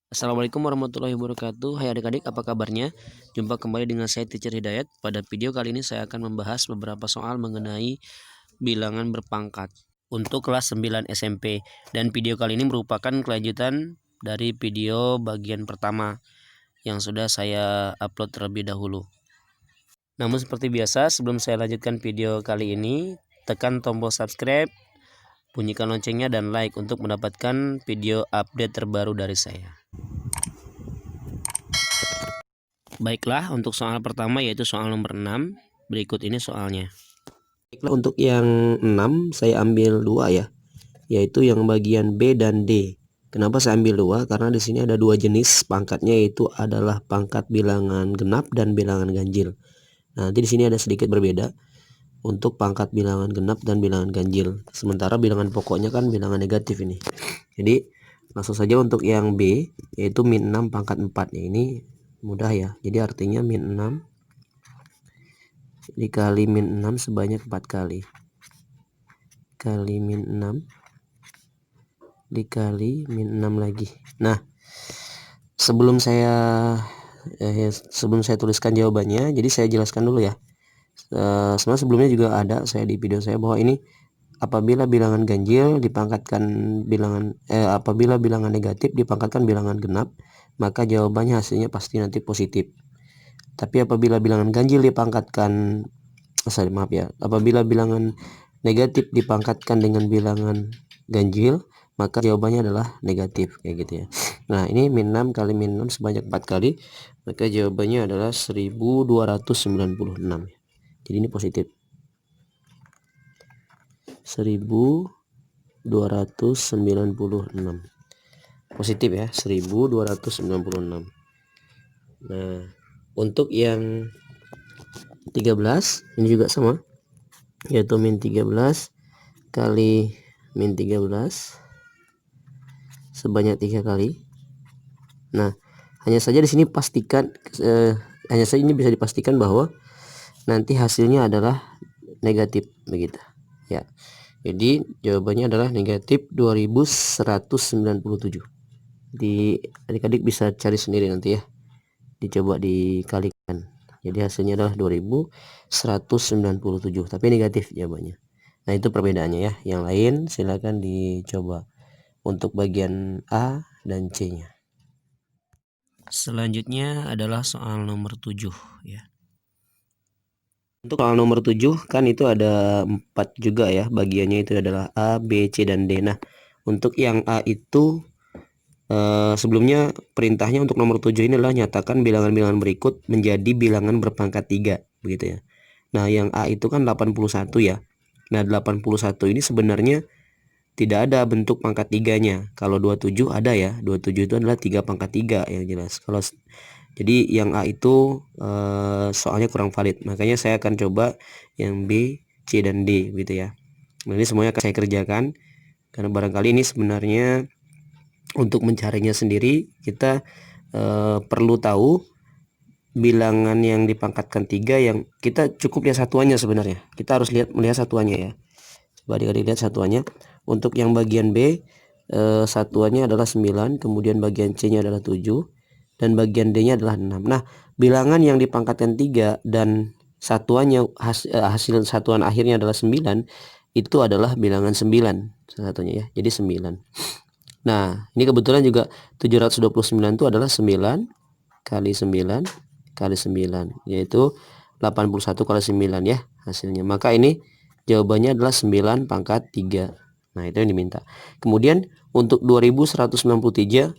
Assalamualaikum warahmatullahi wabarakatuh. Hai adik-adik, apa kabarnya? Jumpa kembali dengan saya Teacher Hidayat. Pada video kali ini saya akan membahas beberapa soal mengenai bilangan berpangkat untuk kelas 9 SMP. Dan video kali ini merupakan kelanjutan dari video bagian pertama yang sudah saya upload terlebih dahulu. Namun seperti biasa, sebelum saya lanjutkan video kali ini, tekan tombol subscribe, bunyikan loncengnya dan like untuk mendapatkan video update terbaru dari saya. Baiklah, untuk soal pertama yaitu soal nomor 6. Berikut ini soalnya. Baiklah, untuk yang 6 saya ambil 2 ya, yaitu yang bagian B dan D. Kenapa saya ambil 2? Karena di sini ada dua jenis pangkatnya, yaitu adalah pangkat bilangan genap dan bilangan ganjil. Nah, nanti di sini ada sedikit berbeda untuk pangkat bilangan genap dan bilangan ganjil. Sementara bilangan pokoknya kan bilangan negatif ini. Jadi langsung saja untuk yang B, yaitu min 6 pangkat 4 ya. Ini mudah ya. Jadi artinya min 6 dikali min 6 sebanyak 4 kali. Kali min 6 dikali min 6 lagi. Nah, sebelum saya tuliskan jawabannya, jadi saya jelaskan dulu ya. Sebenarnya sebelumnya juga ada saya di video saya bahwa ini apabila bilangan ganjil dipangkatkan apabila bilangan negatif dipangkatkan bilangan genap, maka jawabannya hasilnya pasti nanti positif. Tapi apabila bilangan ganjil dipangkatkan apabila bilangan negatif dipangkatkan dengan bilangan ganjil, maka jawabannya adalah negatif, kayak gitu ya. Nah, ini min 6 kali min 6 sebanyak 4 kali, maka jawabannya adalah 1296. Jadi ini positif. 1296. Positif ya, 1296. Nah, untuk yang 13 ini juga sama, yaitu min 13 kali min 13 sebanyak 3 kali. Nah, hanya saja di sini pastikan hanya saja ini bisa dipastikan bahwa nanti hasilnya adalah negatif begitu ya. Jadi jawabannya adalah negatif 2197. Di adik-adik bisa cari sendiri nanti ya, dicoba dikalikan. Jadi hasilnya adalah 2197, tapi negatif jawabannya. Nah, itu perbedaannya ya. Yang lain silakan dicoba untuk bagian A dan C-nya. Selanjutnya adalah soal nomor 7 ya. Untuk soal nomor 7 kan itu ada 4 juga ya, bagiannya itu adalah A, B, C, dan D. Nah, untuk yang A itu sebelumnya perintahnya untuk nomor 7 ini adalah nyatakan bilangan-bilangan berikut menjadi bilangan berpangkat 3 begitu ya. Nah, yang A itu kan 81 ya. Nah, 81 ini sebenarnya tidak ada bentuk pangkat 3-nya. Kalau 27 ada ya. 27 itu adalah 3 pangkat 3 yang jelas. Jadi yang A itu soalnya kurang valid. Makanya saya akan coba yang B, C, dan D gitu ya. Nah, ini semuanya akan saya kerjakan karena barangkali ini sebenarnya untuk mencarinya sendiri kita perlu tahu bilangan yang dipangkatkan 3 yang kita cukup lihat satuannya sebenarnya. Kita harus melihat satuannya ya. Coba adik-adik lihat satuannya. Untuk yang bagian B satuannya adalah 9, kemudian bagian C-nya adalah 7, dan bagian D-nya adalah 6. Nah, bilangan yang dipangkatkan 3 dan satuannya hasil satuan akhirnya adalah 9, itu adalah bilangan 9 salah satunya ya. Jadi 9. Nah, ini kebetulan juga 729 itu adalah 9 kali 9 kali 9, yaitu 81 kali 9 ya hasilnya. Maka ini jawabannya adalah 9 pangkat 3. Nah, itu yang diminta. Kemudian untuk 2197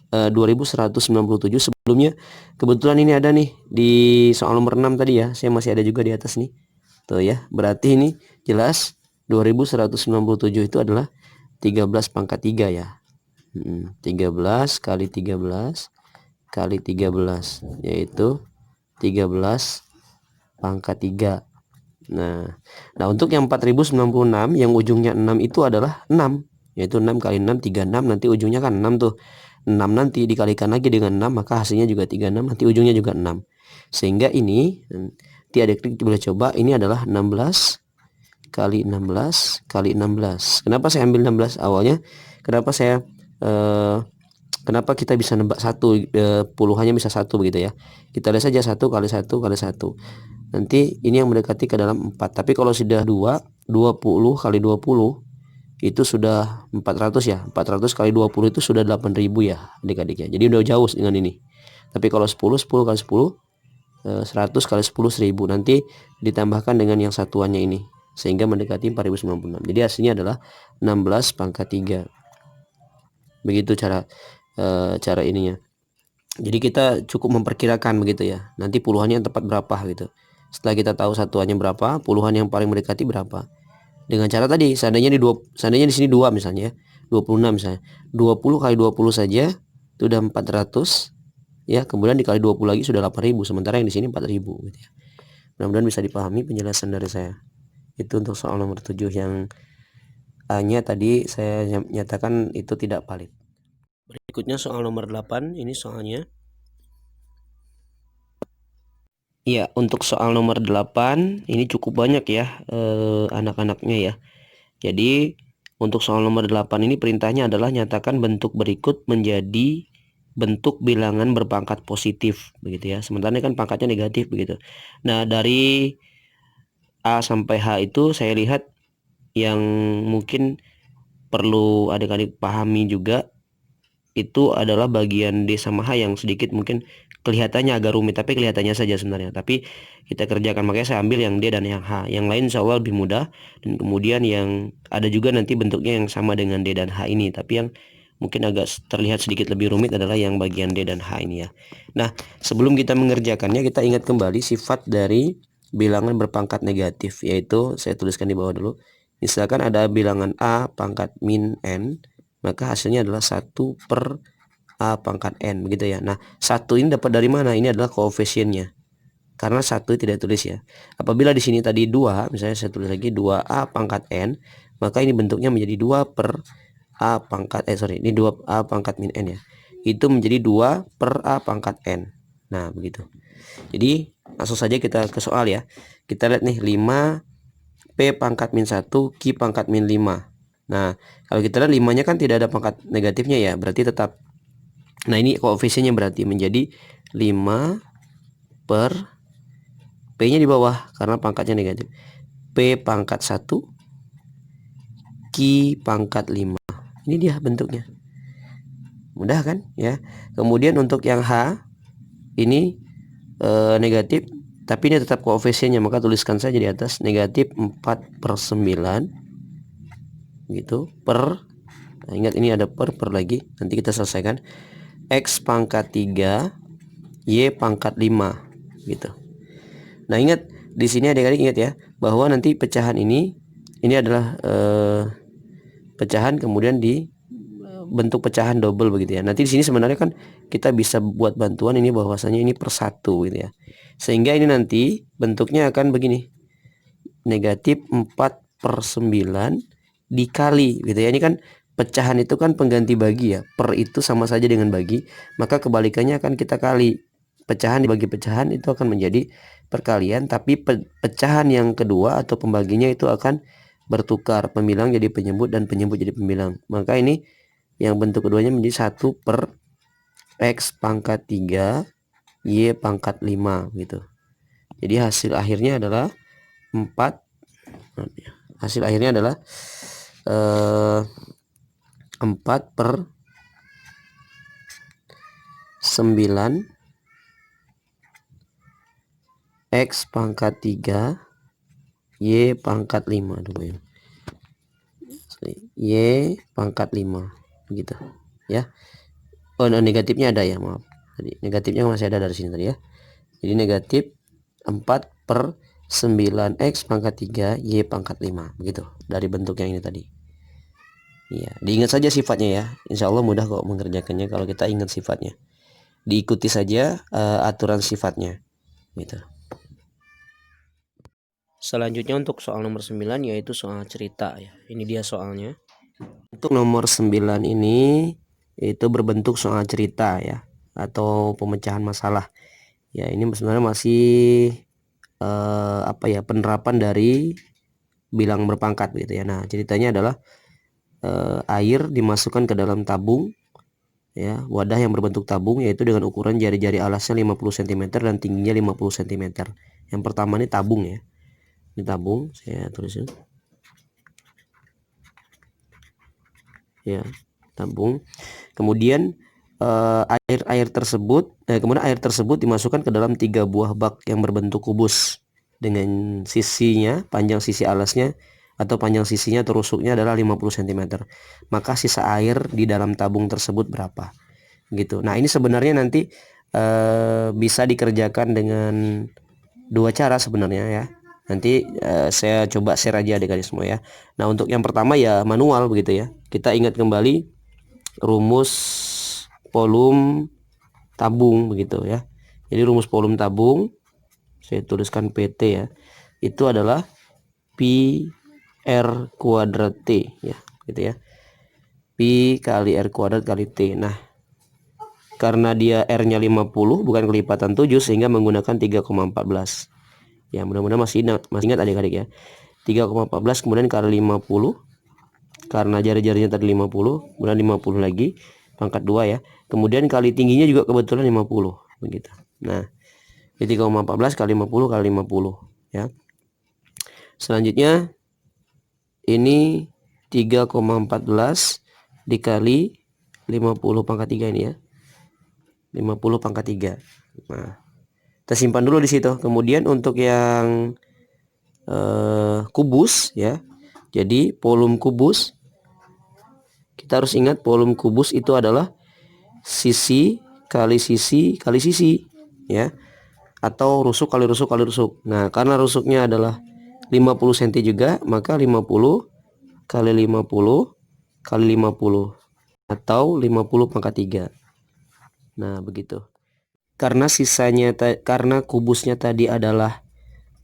sebelumnya kebetulan ini ada nih di soal nomor 6 tadi ya. Saya masih ada juga di atas nih. Tuh ya, berarti ini jelas 2197 itu adalah 13 pangkat 3 ya. 13 kali 13 kali 13, yaitu 13 pangkat 3. Nah, untuk yang 4096 yang ujungnya 6 itu adalah 6, yaitu 6 kali 6 36, nanti ujungnya kan 6 tuh. 6 nanti dikalikan lagi dengan 6, maka hasilnya juga 36, nanti ujungnya juga 6. Sehingga ini nanti adik-adik boleh coba, ini adalah 16 kali 16 kali 16. Kenapa saya ambil 16 awalnya? Kenapa saya kenapa kita bisa nebak satu, puluhannya bisa satu begitu ya. Kita lihat saja 1 kali 1 kali 1. Nanti ini yang mendekati ke dalam 4. Tapi kalau sudah 20 kali 20 itu sudah 400 ya. 400 kali 20 itu sudah 8000 ya adik-adik ya. Jadi udah jauh dengan ini. Tapi kalau 10 kali 10 100 kali 10 1000. Nanti ditambahkan dengan yang satuannya ini sehingga mendekati 4096. Jadi hasilnya adalah 16 pangkat 3. Begitu cara ininya. Jadi kita cukup memperkirakan begitu ya. Nanti puluhannya yang tepat berapa gitu. Setelah kita tahu satuannya berapa, puluhan yang paling mendekati berapa. Dengan cara tadi, seandainya di sini 2 misalnya, 26 misalnya. 20 kali 20 saja itu udah 400 ya, kemudian dikali 20 lagi sudah 8000, sementara yang di sini 4000 gitu ya. Mudah-mudahan bisa dipahami penjelasan dari saya. Itu untuk soal nomor 7 yang A-nya tadi saya nyatakan itu tidak valid. Berikutnya soal nomor 8, ini soalnya. Ya, untuk soal nomor 8 ini cukup banyak ya anak-anaknya ya. Jadi untuk soal nomor 8 ini perintahnya adalah nyatakan bentuk berikut menjadi bentuk bilangan berpangkat positif begitu ya. Sementara ini kan pangkatnya negatif begitu. Nah, dari A sampai H itu saya lihat yang mungkin perlu adik-adik pahami juga itu adalah bagian D sama H yang sedikit mungkin kelihatannya agak rumit, tapi kelihatannya saja sebenarnya. Tapi kita kerjakan, makanya saya ambil yang D dan yang H. Yang lain insya Allah lebih mudah. Dan kemudian yang ada juga nanti bentuknya yang sama dengan D dan H ini, tapi yang mungkin agak terlihat sedikit lebih rumit adalah yang bagian D dan H ini ya. Nah, sebelum kita mengerjakannya, kita ingat kembali sifat dari bilangan berpangkat negatif, yaitu saya tuliskan di bawah dulu. Misalkan ada bilangan A pangkat min N, maka hasilnya adalah 1 per A pangkat N begitu ya. Nah, 1 ini dapat dari mana? Ini adalah koefisiennya. Karena 1 tidak tulis ya. Apabila di sini tadi 2, misalnya saya tulis lagi 2A pangkat N, maka ini bentuknya menjadi 2 per A pangkat ini 2A pangkat min N ya. Itu menjadi 2 per A pangkat N. Nah, begitu. Jadi, langsung saja kita ke soal ya. Kita lihat nih 5 P pangkat min 1 Q pangkat min 5. Nah, kalau kita lihat 5-nya kan tidak ada pangkat negatifnya ya, berarti tetap. Nah, ini koefisiennya berarti menjadi 5 per P-nya di bawah karena pangkatnya negatif. P pangkat 1 Q pangkat 5. Ini dia bentuknya. Mudah kan ya. Kemudian untuk yang H ini negatif, tapi ini tetap koefisiennya, maka tuliskan saja di atas negatif 4/9 gitu per, nah, ingat ini ada per lagi, nanti kita selesaikan, X pangkat 3 Y pangkat 5 gitu. Nah, ingat di sini adik-adik ingat ya bahwa nanti pecahan ini adalah pecahan kemudian di bentuk pecahan double begitu ya. Nanti di sini sebenarnya kan kita bisa buat bantuan ini bahwasanya ini per 1 gitu ya. Sehingga ini nanti bentuknya akan begini. Negatif 4/9 dikali gitu ya. Ini kan pecahan itu kan pengganti bagi ya. Per itu sama saja dengan bagi, maka kebalikannya akan kita kali. Pecahan dibagi pecahan itu akan menjadi perkalian, tapi pecahan yang kedua atau pembaginya itu akan bertukar, pembilang jadi penyebut dan penyebut jadi pembilang. Maka ini yang bentuk keduanya menjadi 1 per X pangkat 3 Y pangkat 5 gitu. Jadi hasil akhirnya adalah 4. Hasil akhirnya adalah 4 per 9 X pangkat 3 Y pangkat 5 dulu ya. Y pangkat 5 begitu ya. Oh, negatifnya ada ya, maaf. Tadi negatifnya masih ada dari sini tadi ya. Jadi negatif 4 per 9X pangkat 3 Y pangkat 5 begitu dari bentuk yang ini tadi. Iya, diingat saja sifatnya ya. Insya Allah mudah kok mengerjakannya kalau kita ingat sifatnya. Diikuti saja aturan sifatnya gitu. Selanjutnya untuk soal nomor 9 yaitu soal cerita ya. Ini dia soalnya. Untuk nomor 9 ini itu berbentuk soal cerita ya, atau pemecahan masalah. Ya, ini sebenarnya masih penerapan dari bilang berpangkat gitu ya. Nah, ceritanya adalah air dimasukkan ke dalam tabung ya, wadah yang berbentuk tabung, yaitu dengan ukuran jari-jari alasnya 50 cm dan tingginya 50 cm. Yang pertama ini tabung ya. Ini tabung, saya tulisin. Ya, tabung. Kemudian air tersebut dimasukkan ke dalam 3 buah bak yang berbentuk kubus dengan sisinya, panjang sisi alasnya atau panjang sisinya atau rusuknya adalah 50 cm. Maka sisa air di dalam tabung tersebut berapa? Gitu. Nah, ini sebenarnya nanti bisa dikerjakan dengan 2 cara sebenarnya ya. Nanti saya coba share aja adik-adik semua ya. Nah, untuk yang pertama ya manual begitu ya. Kita ingat kembali rumus volume tabung begitu ya. Jadi rumus volume tabung, saya tuliskan PT ya, itu adalah pi R kuadrat T ya, gitu ya. Pi kali R kuadrat kali T. Nah, karena dia R-nya 50 bukan kelipatan 7 sehingga menggunakan 3,14. Ya, mudah-mudahan masih ingat adik-adik ya. 3,14 kemudian kali 50, karena jari-jarinya tadi 50, kemudian 50 lagi pangkat 2 ya. Kemudian kali tingginya juga kebetulan 50 begitu. Nah, 3,14 kali 50 kali 50 ya. Selanjutnya ini 3,14 dikali 50 pangkat 3 ini ya. 50 pangkat 3. Nah, kita simpan dulu di situ. Kemudian untuk yang kubus ya. Jadi volume kubus, kita harus ingat volume kubus itu adalah sisi kali sisi kali sisi ya, atau rusuk kali rusuk kali rusuk. Nah, karena rusuknya adalah 50 cm juga, maka 50 kali 50 kali 50 atau 50 pangkat 3. Nah, begitu. Karena kubusnya tadi adalah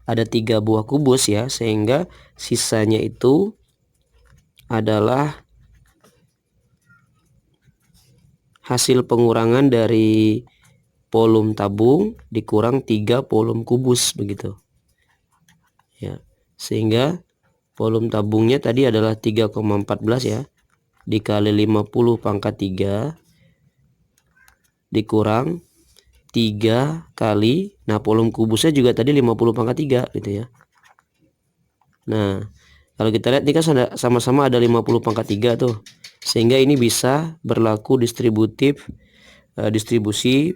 ada 3 buah kubus ya, sehingga sisanya itu adalah hasil pengurangan dari volume tabung dikurang 3 volume kubus begitu ya, sehingga volume tabungnya tadi adalah 3,14 ya, dikali 50 pangkat 3 dikurang 3 kali, nah volume kubusnya juga tadi 50 pangkat 3 gitu ya. Nah, kalau kita lihat ini kan sama-sama ada 50 pangkat 3 tuh, sehingga ini bisa berlaku distribusi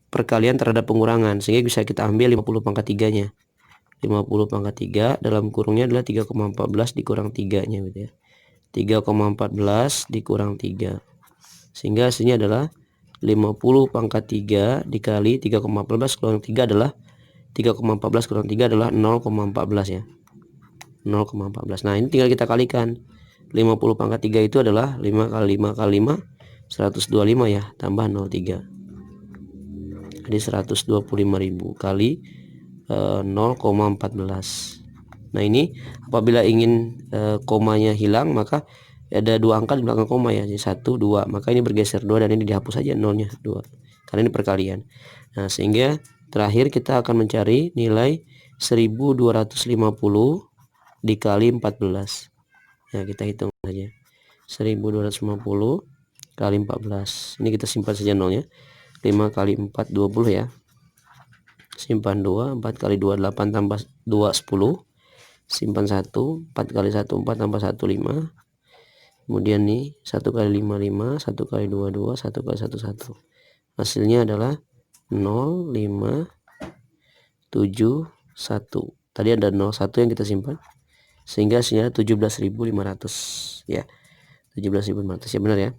perkalian terhadap pengurangan, sehingga bisa kita ambil 50 pangkat 3 nya. 50 pangkat 3 dalam kurungnya adalah 3,14 dikurang 3 nya gitu ya. 3,14 dikurang 3, sehingga hasilnya adalah 50 pangkat 3 dikali 3,14 kurang 3 adalah 3,14 kurang 3 adalah 0,14 ya. 0,14. Nah, ini tinggal kita kalikan. 50 pangkat 3 itu adalah 5 kali 5 kali 5 125 ya, tambah 03. Jadi 125.000 kali 0,14. Nah, ini apabila ingin komanya hilang, maka ada 2 angka di belakang koma ya, jadi 1 2, maka ini bergeser 2 dan ini dihapus saja nolnya 2 karena ini perkalian. Nah, sehingga terakhir kita akan mencari nilai 1250 dikali 14 ya, kita hitung saja 1250 kali 14. Ini kita simpan saja nolnya. 5 kali 4 20 ya, simpan 2. 4 kali 2 8 tambah 2 10, simpan 1. 4 kali 1 4 tambah 1 5. Kemudian nih 1 kali 5 5, 1 kali 2 2, 1 kali 1 1. Hasilnya adalah 0 5 7 1. Tadi ada 01 yang kita simpan, sehingga hasilnya 17.500 ya. 17.500 ya, benar ya.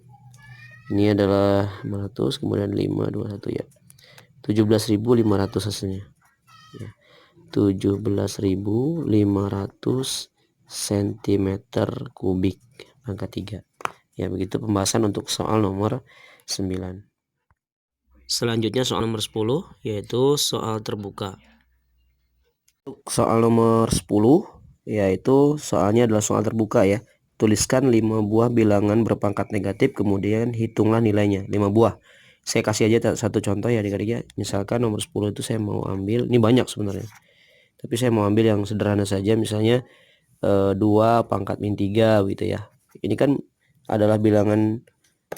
Ini adalah 500, kemudian 521 ya. 17.500 hasilnya ya. 17.500 cm kubik angka 3 ya. Begitu pembahasan untuk soal nomor 9. Selanjutnya soal nomor 10, yaitu soal terbuka. Untuk soal nomor 10 yaitu soalnya adalah soal terbuka ya. Tuliskan 5 buah bilangan berpangkat negatif, kemudian hitunglah nilainya. 5 buah. Saya kasih aja satu contoh ya adik-adik ya. Misalkan nomor 10 itu saya mau ambil, ini banyak sebenarnya, tapi saya mau ambil yang sederhana saja, misalnya 2 pangkat min 3 gitu ya. Ini kan adalah bilangan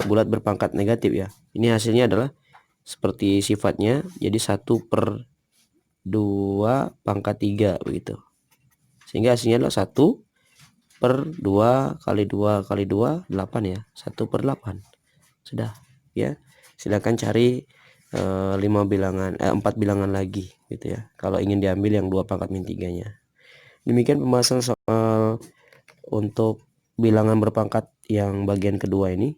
bulat berpangkat negatif ya. Ini hasilnya adalah seperti sifatnya, jadi 1/2 pangkat 3 begitu. Sehingga hasilnya adalah 1/2 kali 2 kali 2 8 ya, 1/8. Sudah ya. Silakan cari 4 bilangan lagi gitu ya, kalau ingin diambil yang 2 pangkat min 3-nya. Demikian pembahasan soal untuk bilangan berpangkat yang bagian kedua ini.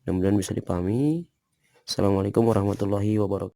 Mudah-mudahan bisa dipahami. Assalamualaikum warahmatullahi wabarakatuh.